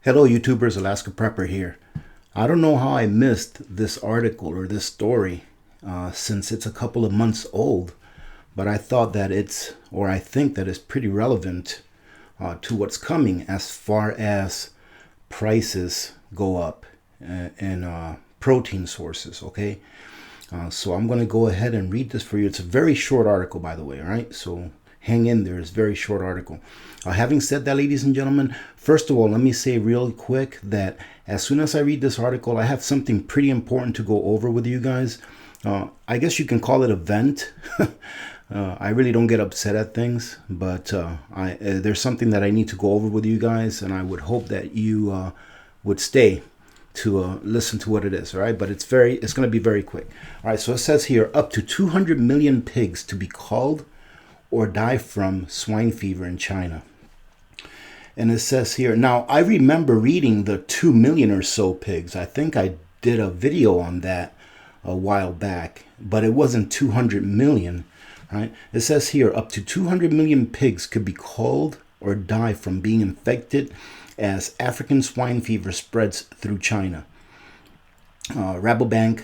Hello YouTubers, Alaska Prepper here. I don't know how I missed this article or this story since it's a couple of months old, but I thought that I think that it's pretty relevant to what's coming as far as prices go up in protein sources, okay? So I'm going to go ahead and read this for you. It's a very short article, by the way, all right? So hang in there. It's a very short article. Having said that, ladies and gentlemen, first of all, let me say real quick that as soon as I read this article, I have something pretty important to go over with you guys. I guess you can call it a vent. I really don't get upset at things, but there's something that I need to go over with you guys, and I would hope that you would stay to listen to what it is, all right? But it's going to be very quick. All right, so it says here, up to 200 million pigs to be culled or die from swine fever in China. And it says here, now I remember reading the 2 million or so pigs. I think I did a video on that a while back, but it wasn't 200 million, right? It says here, up to 200 million pigs could be culled or die from being infected as African swine fever spreads through China. Rabobank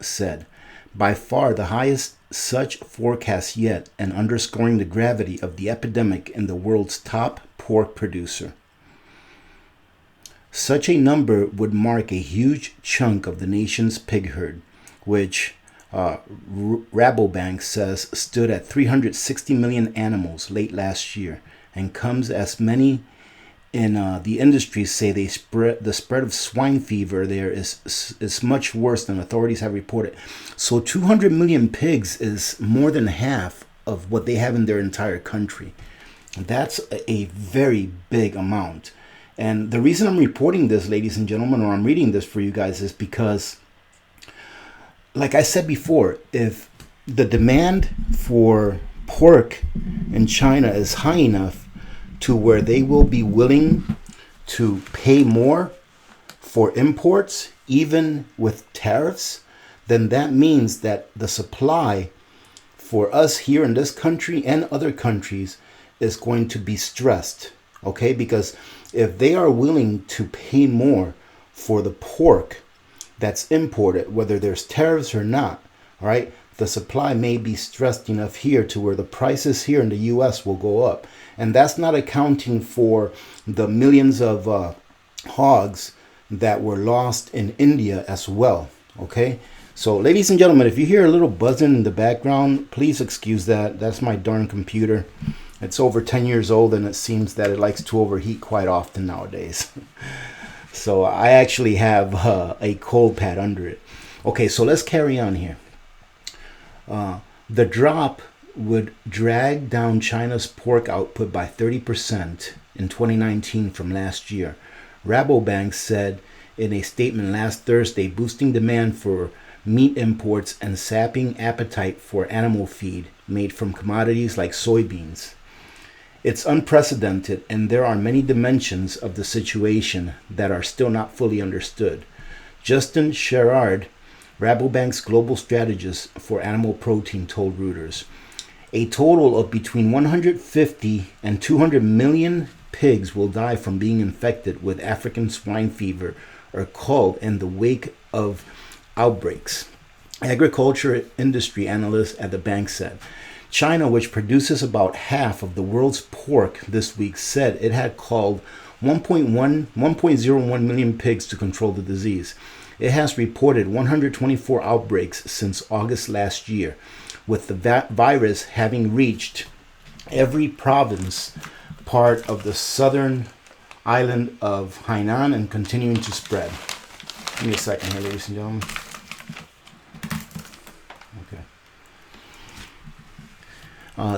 said, by far the highest such forecast yet, and underscoring the gravity of the epidemic in the world's top pork producer. Such a number would mark a huge chunk of the nation's pig herd, which Rabobank says stood at 360 million animals late last year, and comes as many in the industry say the spread of swine fever there is much worse than authorities have reported. So 200 million pigs is more than half of what they have in their entire country. That's a very big amount. And the reason I'm reporting this, ladies and gentlemen, or I'm reading this for you guys, is because, like I said before, if the demand for pork in China is high enough to where they will be willing to pay more for imports, even with tariffs, then that means that the supply for us here in this country and other countries is going to be stressed, okay? Because if they are willing to pay more for the pork that's imported, whether there's tariffs or not, all right, the supply may be stressed enough here to where the prices here in the U.S. will go up. And that's not accounting for the millions of hogs that were lost in India as well, okay? So, ladies and gentlemen, if you hear a little buzzing in the background, please excuse that. That's my darn computer. It's over 10 years old, and it seems that it likes to overheat quite often nowadays. So I actually have a cold pad under it. Okay, so let's carry on here. The drop would drag down China's pork output by 30% in 2019 from last year, Rabobank said in a statement last Thursday, boosting demand for meat imports and sapping appetite for animal feed made from commodities like soybeans. It's unprecedented, and there are many dimensions of the situation that are still not fully understood. Justin Sherrard, Rabobank's global strategist for animal protein, told Reuters. A total of between 150 and 200 million pigs will die from being infected with African swine fever or culled in the wake of outbreaks. Agriculture industry analysts at the bank said. China, which produces about half of the world's pork this week, said it had culled 1.01 million pigs to control the disease. It has reported 124 outbreaks since August last year, with the virus having reached every province part of the southern island of Hainan and continuing to spread. Give me a second here, ladies and gentlemen. Okay.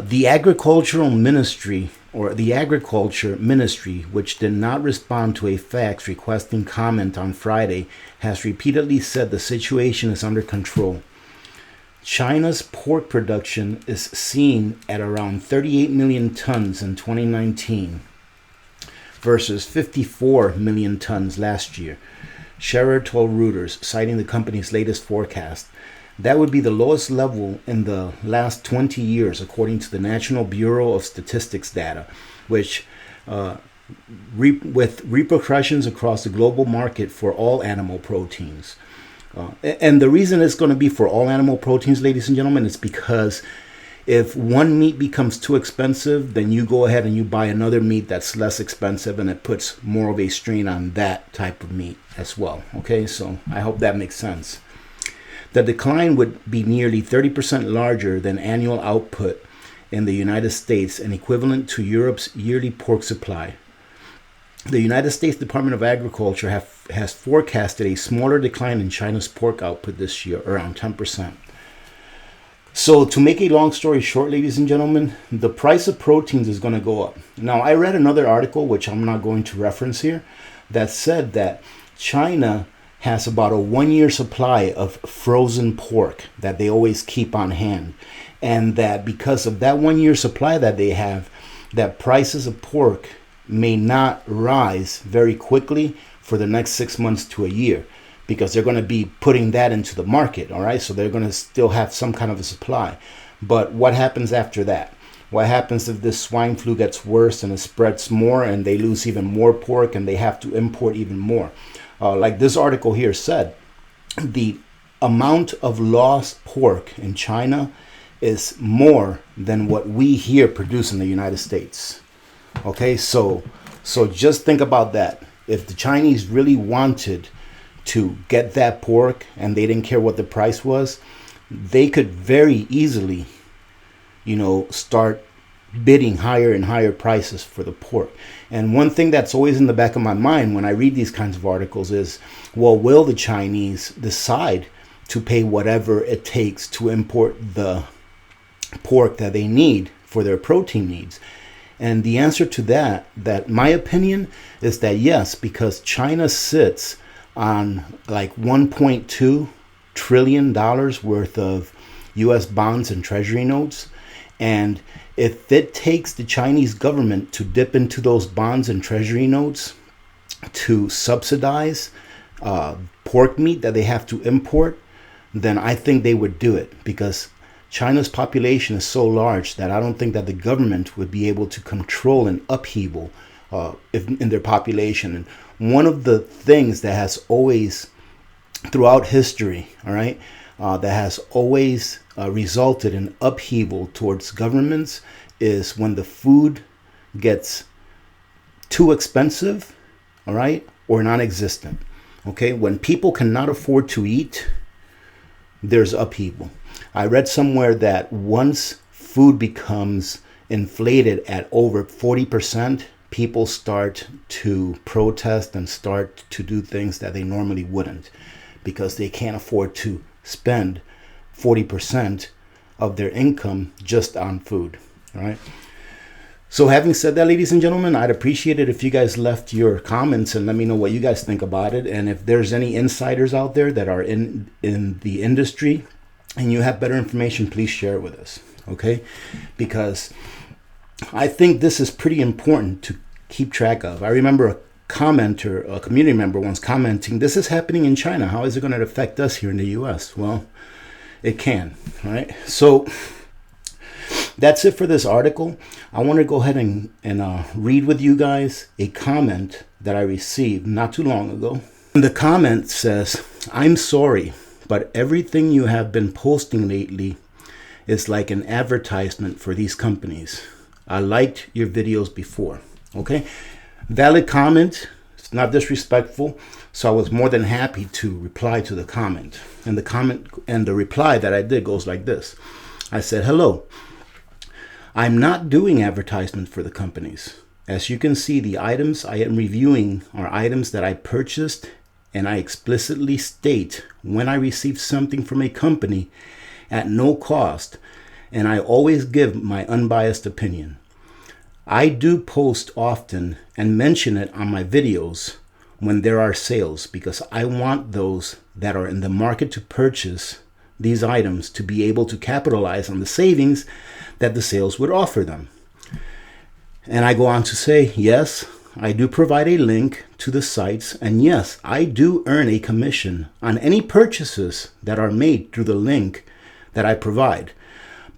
The Agriculture Ministry, which did not respond to a fax requesting comment on Friday, has repeatedly said the situation is under control. China's pork production is seen at around 38 million tons in 2019 versus 54 million tons last year, Scherer told Reuters, citing the company's latest forecast. That would be the lowest level in the last 20 years, according to the National Bureau of Statistics data, which with repercussions across the global market for all animal proteins. And the reason it's going to be for all animal proteins, ladies and gentlemen, is because if one meat becomes too expensive, then you go ahead and you buy another meat that's less expensive, and it puts more of a strain on that type of meat as well. Okay, so I hope that makes sense. The decline would be nearly 30% larger than annual output in the United States and equivalent to Europe's yearly pork supply. The United States Department of Agriculture has forecasted a smaller decline in China's pork output this year, around 10%. So to make a long story short, ladies and gentlemen, the price of proteins is going to go up. Now, I read another article, which I'm not going to reference here, that said that China has about a 1-year supply of frozen pork that they always keep on hand. And that because of that 1-year supply that they have, that prices of pork may not rise very quickly for the next 6 months to a year, because they're going to be putting that into the market. All right, so they're going to still have some kind of a supply. But what happens after that? What happens if this swine flu gets worse and it spreads more and they lose even more pork and they have to import even more? Like this article here said, the amount of lost pork in China is more than what we here produce in the United States. Okay, so just think about that. If the Chinese really wanted to get that pork and they didn't care what the price was, they could very easily, start bidding higher and higher prices for the pork. And one thing that's always in the back of my mind when I read these kinds of articles is, well, will the Chinese decide to pay whatever it takes to import the pork that they need for their protein needs? And the answer to that my opinion is that yes, because China sits on like $1.2 trillion worth of US bonds and treasury notes. And if it takes the Chinese government to dip into those bonds and treasury notes to subsidize pork meat that they have to import, then I think they would do it, because China's population is so large that I don't think that the government would be able to control an upheaval in their population. And one of the things that has always, throughout history, all right, that has always resulted in upheaval towards governments is when the food gets too expensive, all right, or non-existent. Okay, when people cannot afford to eat, there's upheaval. I read somewhere that once food becomes inflated at over 40%, people start to protest and start to do things that they normally wouldn't, because they can't afford to spend 40% of their income just on food. All right. So having said that, ladies and gentlemen, I'd appreciate it if you guys left your comments and let me know what you guys think about it. And if there's any insiders out there that are in the industry and you have better information, please share it with us. Okay? Because I think this is pretty important to keep track of. I remember a commenter, a community member once commenting, "This is happening in China. How is it going to affect us here in the US?" Well, it can, right? So that's it for this article. I want to go ahead and read with you guys a comment that I received not too long ago. And the comment says, "I'm sorry, but everything you have been posting lately is like an advertisement for these companies. I liked your videos before." Okay, valid comment. It's not disrespectful. So I was more than happy to reply to the comment. And the comment and the reply that I did goes like this. I said, "Hello. I'm not doing advertisement for the companies. As you can see, the items I am reviewing are items that I purchased, and I explicitly state when I receive something from a company at no cost, and I always give my unbiased opinion. I do post often and mention it on my videos when there are sales, because I want those that are in the market to purchase these items to be able to capitalize on the savings that the sales would offer them." And I go on to say, "Yes, I do provide a link to the sites, and yes, I do earn a commission on any purchases that are made through the link that I provide,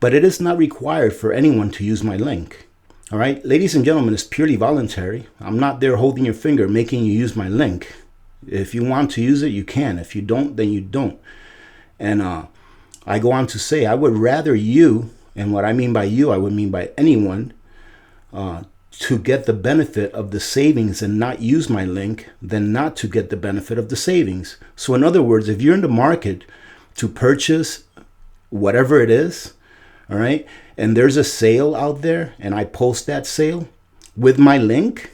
but it is not required for anyone to use my link. All right, ladies and gentlemen, it's purely voluntary. I'm not there holding your finger, making you use my link. If you want to use it, you can. If you don't, then you don't. And I go on to say, I would rather you, and what I mean by you, I would mean by anyone, to get the benefit of the savings and not use my link than not to get the benefit of the savings. So in other words, if you're in the market to purchase whatever it is, all right, and there's a sale out there and I post that sale with my link,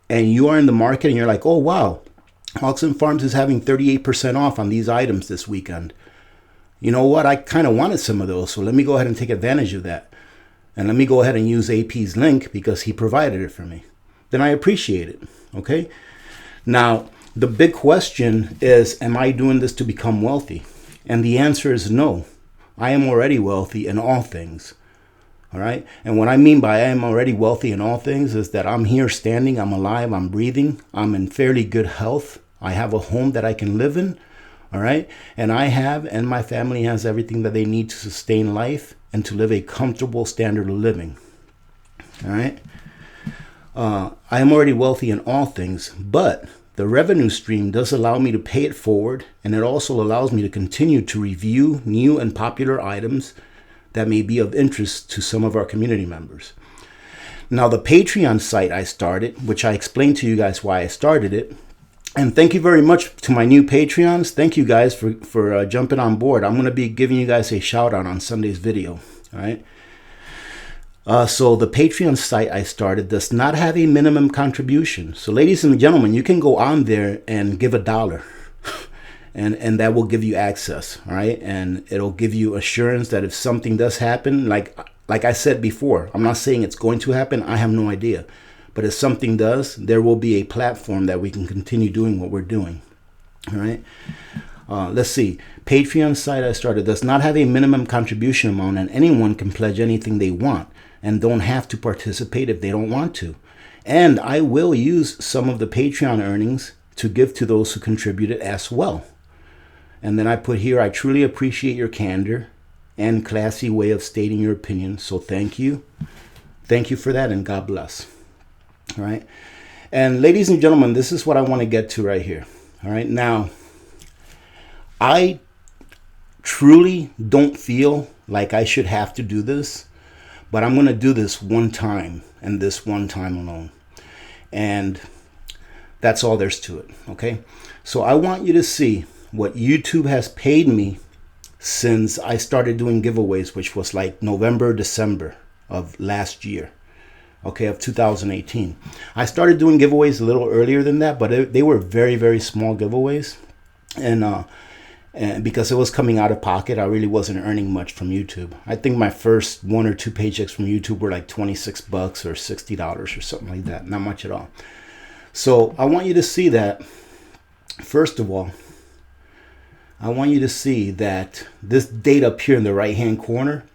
and you are in the market and you're like, oh wow, Oxen Farms is having 38% off on these items this weekend. You know what? I kind of wanted some of those, so let me go ahead and take advantage of that. And let me go ahead and use AP's link because he provided it for me. Then I appreciate it, okay? Now, the big question is, am I doing this to become wealthy? And the answer is no. I am already wealthy in all things, all right? And what I mean by I am already wealthy in all things is that I'm here standing, I'm alive, I'm breathing, I'm in fairly good health. I have a home that I can live in, all right? And I have, and my family has everything that they need to sustain life and to live a comfortable standard of living, all right? I am already wealthy in all things, but the revenue stream does allow me to pay it forward, and it also allows me to continue to review new and popular items that may be of interest to some of our community members. Now, the Patreon site I started, which I explained to you guys why I started it, and thank you very much to my new Patreons. Thank you guys for jumping on board. I'm going to be giving you guys a shout out on Sunday's video. All right. So the Patreon site I started does not have a minimum contribution. So ladies and gentlemen, you can go on there and give $1 and that will give you access. All right. And it'll give you assurance that if something does happen, like I said before, I'm not saying it's going to happen. I have no idea. But if something does, there will be a platform that we can continue doing what we're doing. All right. Let's see. Patreon site I started does not have a minimum contribution amount, and anyone can pledge anything they want and don't have to participate if they don't want to. And I will use some of the Patreon earnings to give to those who contributed as well. And then I put here, I truly appreciate your candor and classy way of stating your opinion. So thank you. Thank you for that, and God bless. All right. And ladies and gentlemen, this is what I want to get to right here. All right. Now, I truly don't feel like I should have to do this, but I'm going to do this one time and this one time alone. And that's all there's to it. Okay. So I want you to see what YouTube has paid me since I started doing giveaways, which was like November, December of last year. Okay, of 2018. I started doing giveaways a little earlier than that, but they were very, very small giveaways. And because it was coming out of pocket, I really wasn't earning much from YouTube. I think my first 1 or 2 paychecks from YouTube were like $26 or $60 or something like that. Not much at all. So I want you to see that, first of all, I want you to see that this date up here in the right-hand corner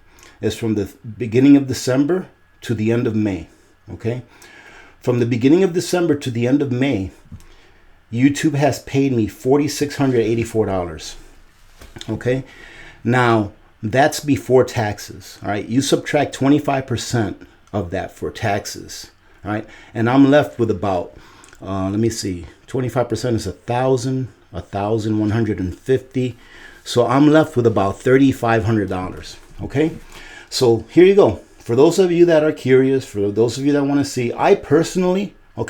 is from the beginning of December to the end of May. Okay, from the beginning of December to the end of May, YouTube has paid me $4,684. Okay, now that's before taxes. All right, you subtract 25% of that for taxes. All right, and I'm left with about, let me see, 25% is 1,150. So I'm left with about $3,500. Okay, so here you go. For those of you that are curious, for those of you that want to see, I personally, all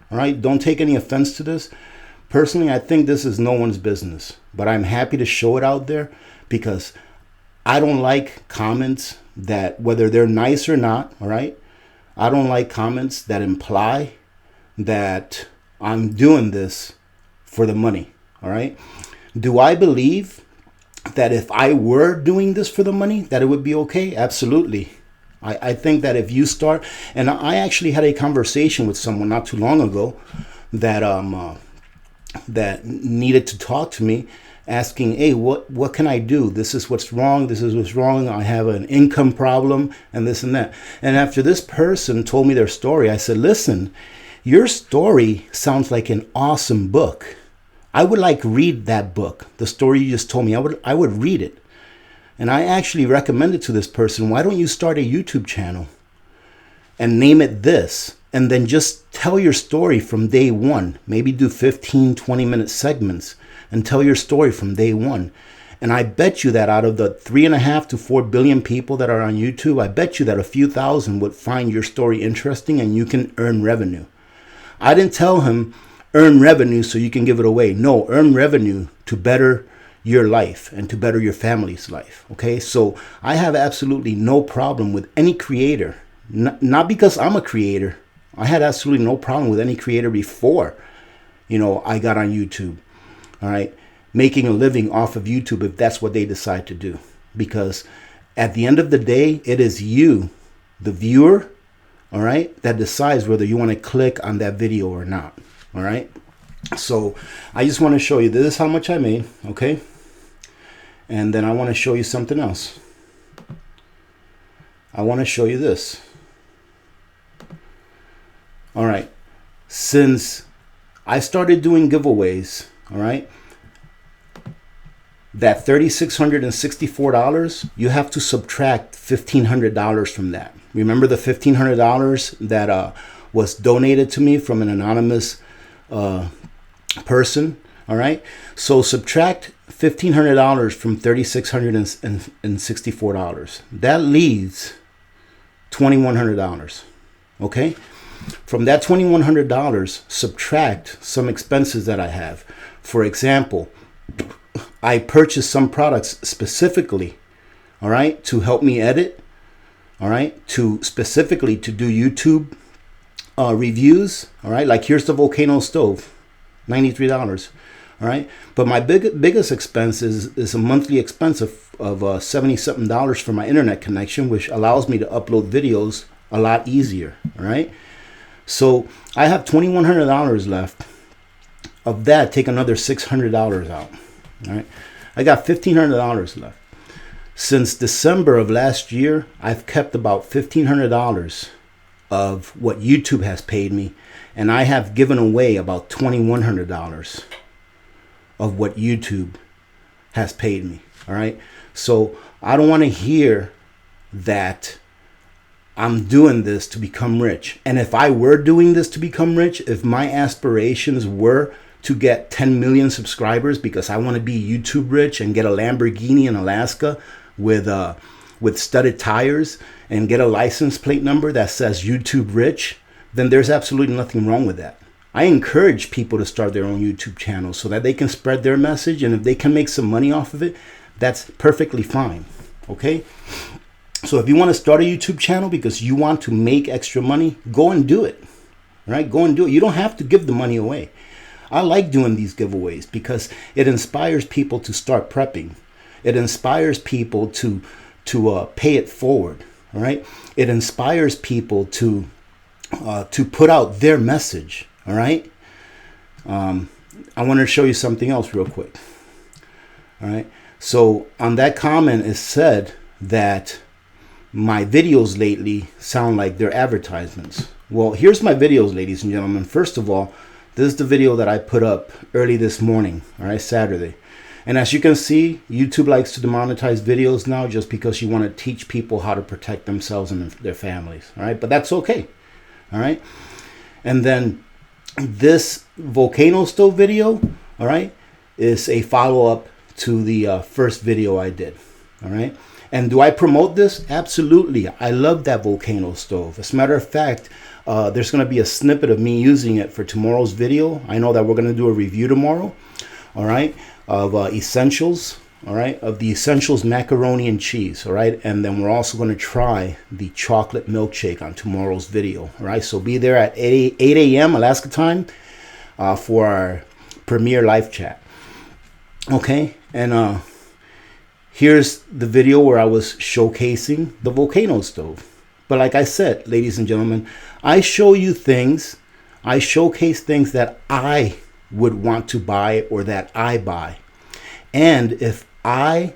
right, don't take any offense to this. Personally, I think this is no one's business, but I'm happy to show it out there because I don't like comments that, whether they're nice or not, all right, I don't like comments that imply that I'm doing this for the money, all right? Do I believe that if I were doing this for the money, that it would be okay? Absolutely. I think that if you start, and I actually had a conversation with someone not too long ago that that needed to talk to me, asking, hey, what can I do? This is what's wrong. This is what's wrong. I have an income problem and this and that. And after this person told me their story, I said, listen, your story sounds like an awesome book. I would like read that book, the story you just told me. I would read it. And I actually recommended to this person, why don't you start a YouTube channel? and name it this, and then just tell your story from day one. Maybe do 15, 20-minute segments and tell your story from day one. And I bet you that out of the 3.5 to 4 billion people that are on YouTube, I bet you that a few thousand would find your story interesting and you can earn revenue. I didn't tell him earn revenue so you can give it away. No, earn revenue to better your life and to better your family's life. Okay, so I have absolutely no problem with any creator. Not because I'm a creator. I had absolutely no problem with any creator before, I got on YouTube. All right, making a living off of YouTube if that's what they decide to do. Because at the end of the day, it is you, the viewer, all right, that decides whether you want to click on that video or not. All right, so I just want to show you this is how much I made. Okay, and then I want to show you something else. I want to show you this. All right, since I started doing giveaways, all right, that $3,664, you have to subtract $1,500 from that. Remember the $1,500 that was donated to me from an anonymous person? All right, so subtract $1,500 from $3,664. That leaves $2,100. Okay, from that $2,100, subtract some expenses that I have. For example, I purchased some products specifically, all right, to help me edit, all right, specifically to do YouTube reviews, all right, like here's the volcano stove, $93, all right, but my biggest expense is a monthly expense of $70-something for my internet connection, which allows me to upload videos a lot easier, all right. So I have $2,100 left. Of that, take another $600 out. All right, I got $1,500 left. Since December of last year, I've kept about $1,500 of what YouTube has paid me, and I have given away about $2,100 of what YouTube has paid me. All right, so I don't want to hear that I'm doing this to become rich. And if I were doing this to become rich, if my aspirations were to get 10 million subscribers because I want to be YouTube rich and get a Lamborghini in Alaska with studded tires and get a license plate number that says YouTube rich, then there's absolutely nothing wrong with that. I encourage people to start their own YouTube channels so that they can spread their message, and if they can make some money off of it, that's perfectly fine. Okay? So if you want to start a YouTube channel because you want to make extra money, go and do it. Right? Go and do it. You don't have to give the money away. I like doing these giveaways because it inspires people to start prepping. It inspires people to pay it forward. All right? It inspires people to put out their message. All right? I want to show you something else real quick. All right? So on that comment, it said that my videos lately sound like they're advertisements. Well, here's my videos, ladies and gentlemen. First of all, this is the video that I put up early this morning, all right, Saturday. And as you can see, YouTube likes to demonetize videos now just because you want to teach people how to protect themselves and their families, all right? But that's okay, all right? And then this volcano stove video, all right, is a follow-up to the first video I did, all right? And do I promote this? Absolutely. I love that volcano stove. As a matter of fact, there's going to be a snippet of me using it for tomorrow's video. I know that we're going to do a review tomorrow, all right, of Essentials, all right, of the Essentials macaroni and cheese, all right, and then we're also going to try the chocolate milkshake on tomorrow's video, all right. So be there at 8 a.m. Alaska time for our premiere live chat, okay. And here's the video where I was showcasing the volcano stove. But like I said, ladies and gentlemen, I show you things, I showcase things that I would want to buy or that I buy. And if I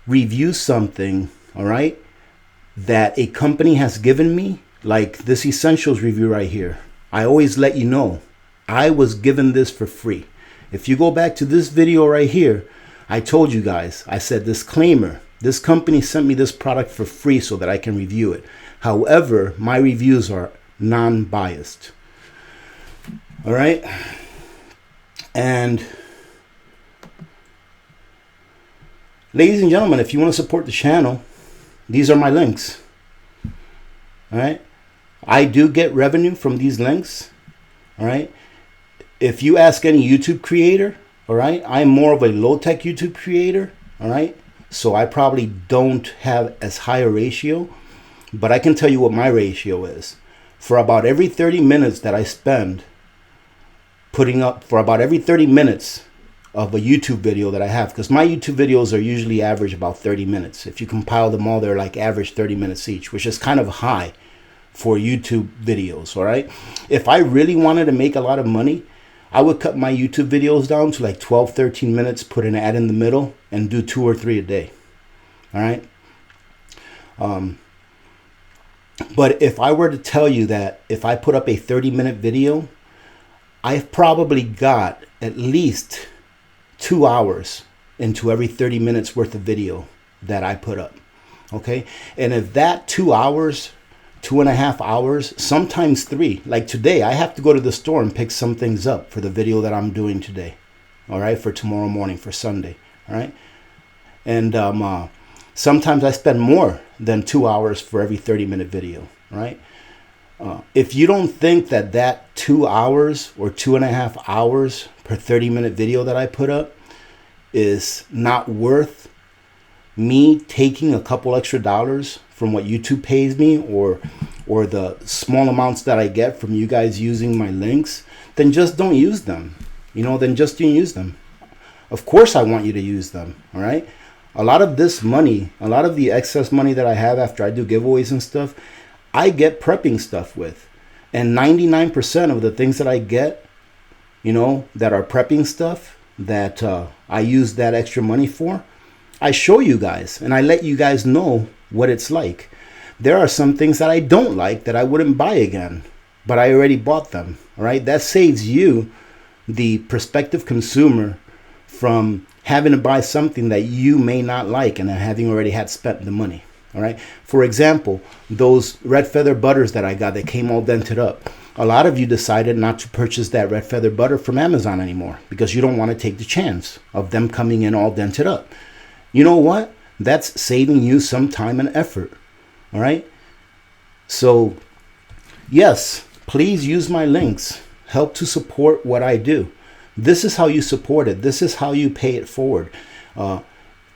review something, all right, that a company has given me, like this Essentials review right here, I always let you know I was given this for free. If you go back to this video right here, I told you guys, I said, disclaimer, this company sent me this product for free so that I can review it. However, my reviews are non-biased. All right. And ladies and gentlemen, if you want to support the channel, these are my links. All right. I do get revenue from these links. All right. If you ask any YouTube creator, all right, I'm more of a low-tech YouTube creator. All right. So I probably don't have as high a ratio, but I can tell you what my ratio is. For about every 30 minutes that I spend putting up, for about every 30 minutes of a YouTube video that I have, because my YouTube videos are usually average about 30 minutes. If you compile them all, they're like average 30 minutes each, which is kind of high for YouTube videos, all right? If I really wanted to make a lot of money, I would cut my YouTube videos down to like 12, 13 minutes, put an ad in the middle, and do 2 or 3 a day, all right? But if I were to tell you that if I put up a 30-minute video, I've probably got at least 2 hours into every 30 minutes worth of video that I put up, okay? And if that 2 hours, 2.5 hours, sometimes 3, like today, I have to go to the store and pick some things up for the video that I'm doing today, all right, for tomorrow morning, for Sunday, all right? And sometimes I spend more than 2 hours for every 30-minute video, right? If you don't think that that 2 hours or 2.5 hours per 30-minute video that I put up is not worth me taking a couple extra dollars from what YouTube pays me, or the small amounts that I get from you guys using my links, then just don't use them. You know, then just don't use them. Of course I want you to use them, all right? A lot of this money, a lot of the excess money that I have after I do giveaways and stuff, I get prepping stuff with. And 99% of the things that I get, you know, that are prepping stuff that I use that extra money for, I show you guys and I let you guys know what it's like. There are some things that I don't like that I wouldn't buy again, but I already bought them, all right? That saves you, the prospective consumer, from having to buy something that you may not like and having already had spent the money. All right. For example, those red feather butters that I got that came all dented up. A lot of you decided not to purchase that red feather butter from Amazon anymore because you don't want to take the chance of them coming in all dented up. You know what? That's saving you some time and effort. All right. So, yes, please use my links. Help to support what I do. This is how you support it. This is how you pay it forward. I'm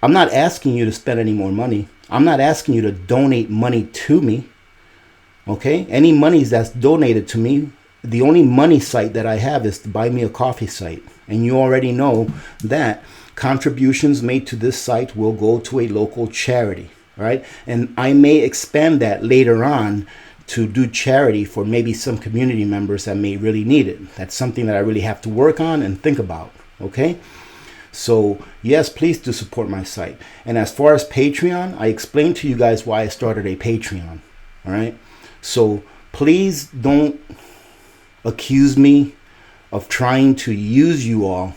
not asking you to spend any more money. I'm not asking you to donate money to me. Okay? Any money that's donated to me, the only money site that I have is the Buy Me a Coffee site. And you already know that contributions made to this site will go to a local charity, right? And I may expand that later on to do charity for maybe some community members that may really need it. That's something that I really have to work on and think about, okay? So yes, please do support my site. And as far as Patreon, I explained to you guys why I started a Patreon, all right? So please don't accuse me of trying to use you all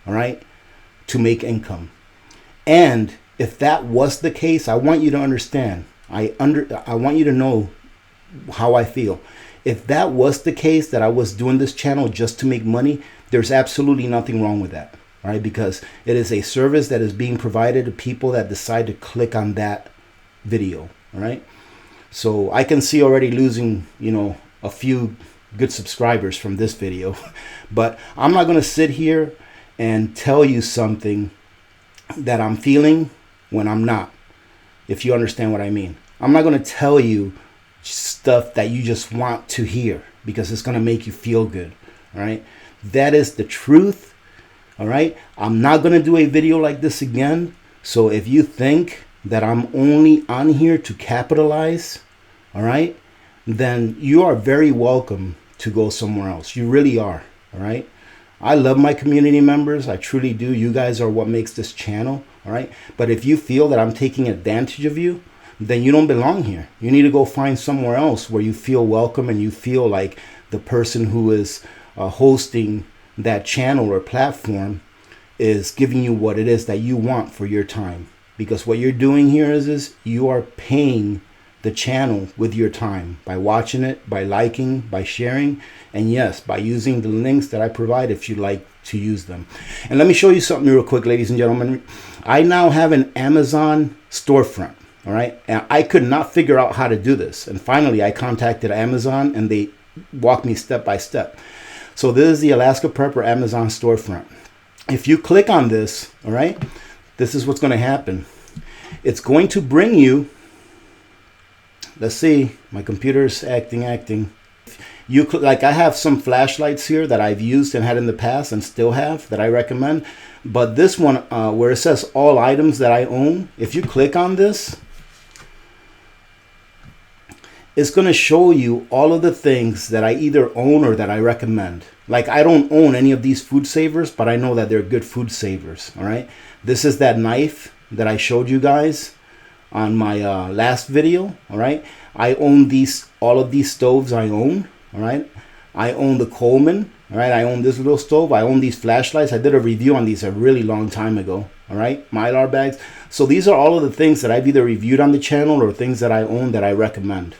right, to make income. And if that was the case, I want you to understand. I want you to know how I feel. If that was the case, that I was doing this channel just to make money, there's absolutely nothing wrong with that. Right? Because it is a service that is being provided to people that decide to click on that video. All right. So I can see already losing, you know, a few good subscribers from this video, but I'm not going to sit here and tell you something that I'm feeling when I'm not, if you understand what I mean. I'm not going to tell you stuff that you just want to hear because it's going to make you feel good. All right. That is the truth. All right. I'm not going to do a video like this again. So if you think that I'm only on here to capitalize, all right, then you are very welcome to go somewhere else. You really are. All right. I love my community members. I truly do. You guys are what makes this channel. All right. But if you feel that I'm taking advantage of you, then you don't belong here. You need to go find somewhere else where you feel welcome and you feel like the person who is hosting that channel or platform is giving you what it is that you want for your time. Because what you're doing here is you are paying the channel with your time by watching it, by liking, by sharing, and yes, by using the links that I provide if you like to use them. And let me show you something real quick, ladies and gentlemen. I now have an Amazon storefront. All right, and I could not figure out how to do this, and finally I contacted Amazon and they walked me step by step. So this is the Alaska Prepper Amazon storefront. If you click on this, all right, this is what's going to happen. It's going to bring you, let's see, my computer's acting. You could, like, I have some flashlights here that I've used and had in the past and still have that I recommend. But this one, where it says all items that I own, if you click on this, it's going to show you all of the things that I either own or that I recommend. Like, I don't own any of these food savers, but I know that they're good food savers. All right. This is that knife that I showed you guys on my last video. All right. I own all of these stoves I own. All right. I own the Coleman. All right. I own this little stove. I own these flashlights. I did a review on these a really long time ago. All right. Mylar bags. So these are all of the things that I've either reviewed on the channel or things that I own that I recommend.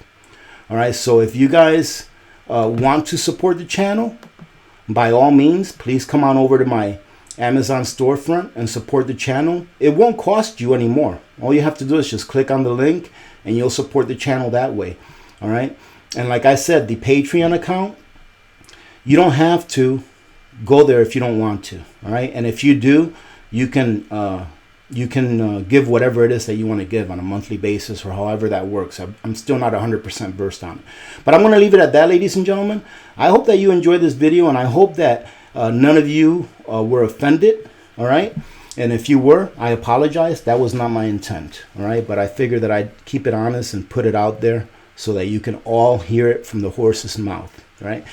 All right. So if you guys want to support the channel, by all means, please come on over to my Amazon storefront and support the channel. It won't cost you anymore. All you have to do is just click on the link and you'll support the channel that way. All right. And like I said, the Patreon account, you don't have to go there if you don't want to. All right. And if you do, you can give whatever it is that you want to give on a monthly basis or however that works. I'm still not 100% versed on it. But I'm going to leave it at that, ladies and gentlemen. I hope that you enjoyed this video, and I hope that none of you were offended. All right. And if you were, I apologize. That was not my intent. All right. But I figured that I'd keep it honest and put it out there so that you can all hear it from the horse's mouth. All right.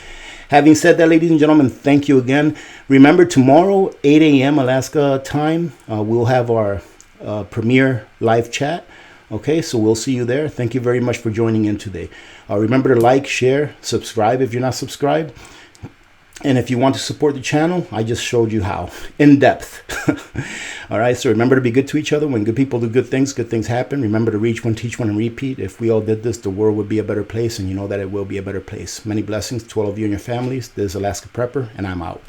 Having said that, ladies and gentlemen, thank you again. Remember, tomorrow, 8 a.m. Alaska time, we'll have our premiere live chat. Okay, so we'll see you there. Thank you very much for joining in today. Remember to like, share, subscribe if you're not subscribed. And if you want to support the channel, I just showed you how, in depth. All right, so remember to be good to each other. When good people do good things happen. Remember to reach one, teach one, and repeat. If we all did this, the world would be a better place, and you know that it will be a better place. Many blessings to all of you and your families. This is Alaska Prepper, and I'm out.